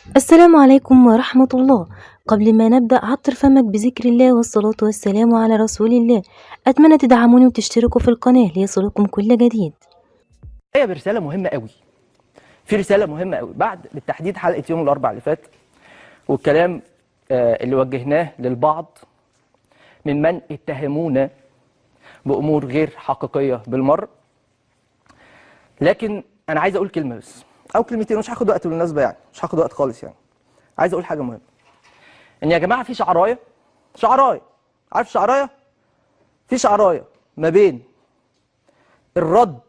السلام عليكم ورحمة الله. قبل ما نبدأ عطر فمك بذكر الله والصلاة والسلام على رسول الله. أتمنى تدعموني وتشتركوا في القناة ليصلكم كل جديد. هي برسالة مهمة قوي. في رسالة مهمة قوي بعد بالتحديد حلقة يوم الأربعاء اللي فات، والكلام اللي وجهناه للبعض من اتهمونا بأمور غير حقيقية بالمرة. لكن أنا عايز أقول كلمة بس أو كلمتين، مش هاخد وقت بالمناسبة، يعني مش هاخد وقت خالص. يعني عايز أقول حاجة مهمة، إن يا جماعة في شعراية، عارف شعراية؟ في شعراية ما بين الرد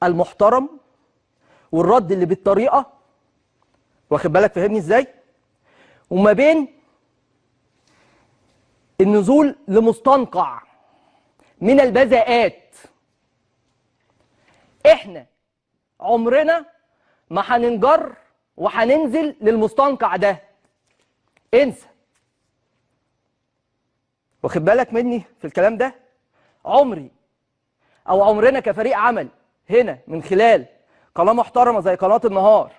المحترم والرد اللي بالطريقة، واخد بالك فهمني ازاي، وما بين النزول لمستنقع من البذاءات. احنا عمرنا ما هننجر وهننزل للمستنقع ده، انسى. واخد بالك مني في الكلام ده؟ عمرنا كفريق عمل هنا من خلال قناة محترمة زي قناة النهار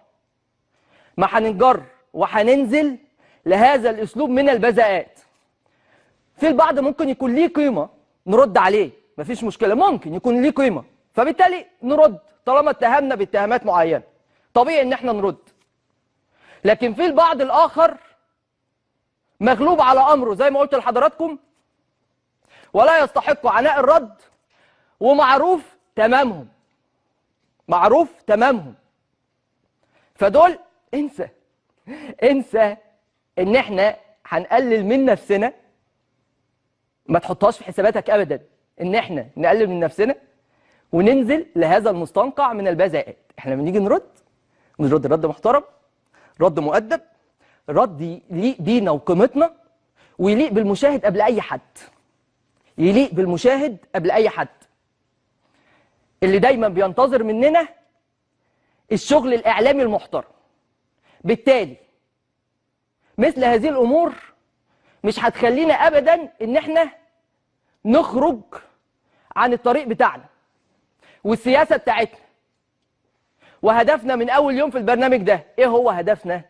ما هننجر وهننزل لهذا الاسلوب من البذاءات. في البعض ممكن يكون ليه قيمة نرد عليه، مفيش مشكلة، ممكن يكون ليه قيمة فبالتالي نرد طالما اتهمنا باتهامات معينة، طبيعي ان احنا نرد. لكن في البعض الآخر مغلوب على أمره زي ما قلت لحضراتكم، ولا يستحق عناء الرد، ومعروف تمامهم. فدول انسى ان احنا هنقلل من نفسنا. ما تحطهاش في حساباتك ابدا ان احنا نقلل من نفسنا وننزل لهذا المستنقع من البذاءات. احنا بنيجي نرد رد محترم، رد مؤدب، رد يليق بينا وقيمتنا، ويليق بالمشاهد قبل اي حد، اللي دايما بينتظر مننا الشغل الاعلامي المحترم. بالتالي مثل هذه الامور مش هتخلينا ابدا ان احنا نخرج عن الطريق بتاعنا والسياسة بتاعتنا. وهدفنا من اول يوم في البرنامج ده ايه هو هدفنا؟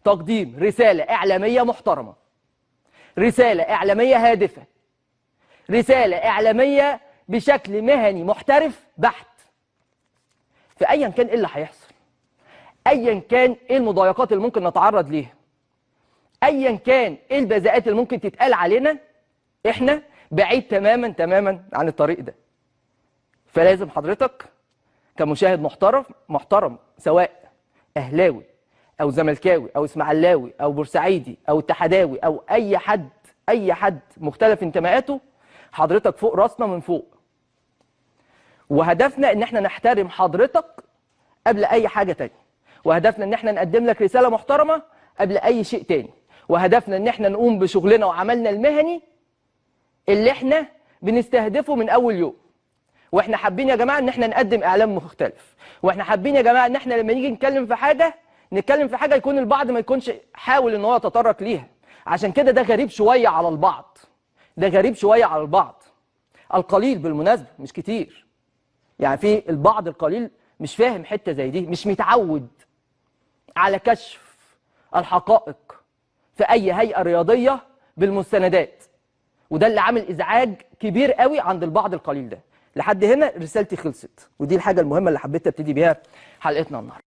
تقديم رسالة اعلامية محترمة، رسالة اعلامية هادفة، رسالة اعلامية بشكل مهني محترف بحت. فايا كان ايه اللي هيحصل، ايا كان ايه المضايقات اللي ممكن نتعرض ليها، ايا كان ايه البذاءات اللي ممكن تتقال علينا، احنا بعيد تماما عن الطريق ده. فلازم حضرتك كمشاهد محترم سواء اهلاوي او زملكاوي او اسماعيلاوي او بورسعيدي او اتحداوي او اي حد مختلف انتماءاته، حضرتك فوق راسنا من فوق. وهدفنا ان احنا نحترم حضرتك قبل اي حاجة تانية، وهدفنا ان احنا نقدم لك رسالة محترمة قبل اي شيء تاني، وهدفنا ان احنا نقوم بشغلنا وعملنا المهني اللي احنا بنستهدفه من اول يوم. واحنا حابين يا جماعه ان احنا نقدم اعلام مختلف، واحنا حابين يا جماعه ان احنا لما نيجي نتكلم في حاجه يكون البعض ما يكونش حاول ان هو يتطرق ليها. عشان كده ده غريب شويه على البعض، القليل بالمناسبه مش كتير. يعني في البعض القليل مش فاهم حته زي دي، مش متعود على كشف الحقائق في اي هيئه رياضيه بالمستندات، وده اللي عامل ازعاج كبير قوي عند البعض القليل ده. لحد هنا رسالتي خلصت، ودي الحاجه المهمه اللي حبيت ابتدي بيها حلقتنا النهارده.